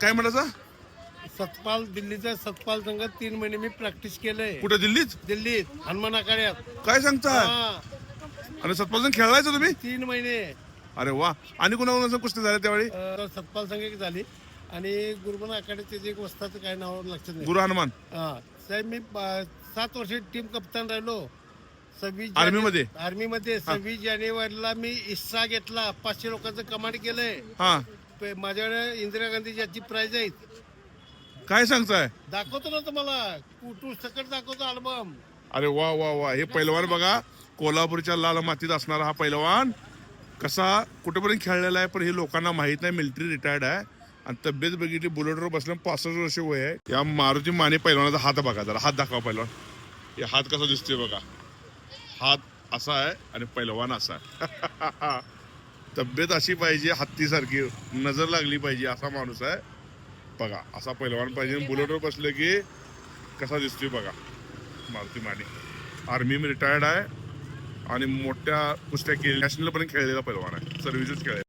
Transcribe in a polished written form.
काय म्हणायचं? सतपाल दिल्लीचा सतपाल संघ 3 महिने मी प्रॅक्टिस केलंय. कुठे दिल्लीत? दिल्लीत हनुमान आखाड्यात. काय सांगता? आणि सतपाल संघ खेळलायचं तुम्ही? 3 महिने. अरे वा. आणि कुणाकुणाचं कुस्ती झाल्या त्यावेळी? सतपाल संघ एक झाली आणि गुरुबन आखाड्यात त्याचे एक वस्ताचं काय नाव लक्षात नाही. गुरु हनुमान साहेब मी 7 वर्ष टीम कप्तान राहिलो. 26 आर्मीमध्ये? आर्मीमध्ये 26 जानेवारीला मी इस्सा घेतला. 500 लोकांचं कमांड केलंय. हा. माझ्याकडे इंदिरा गांधी याची प्राइज आहेत. काय सांगताय? दाखवतो ना तुम्हाला. तू सकट दाखवतो अल्बम. अरे वा वा वा. हे पैलवान बघा, कोल्हापूरच्या लाल मातीत असणारा हा पैलवान कसा कुठेपर्यंत खेळलेला आहे, पण हे लोकांना माहित नाही. मिलिटरी रिटायर्ड आहे आणि तब्येत बघितली, बुलेटवर बसल्या 65 वर्ष वय आहे. या मारुती माने पैलवानाचा हात बघा जरा. हात दाखवा पैलवान. हे हात कसा दिसतोय बघा. हात असा आहे आणि पैलवान असा आहे. तब्येत अशी पाहिजे, हत्तीसारखी नजर लागली पाहिजे असा माणूस आहे बघा. असा पैलवान पाहिजे. बुलेटवर बसले की कसा दिसतोय बघा. मारुती माने आर्मी रिटायर्ड आहे आणि मोठ्या कुस्त्या केली, नॅशनल पण खेळलेला पैलवान आहे. सर्व्हिसेस खेळले.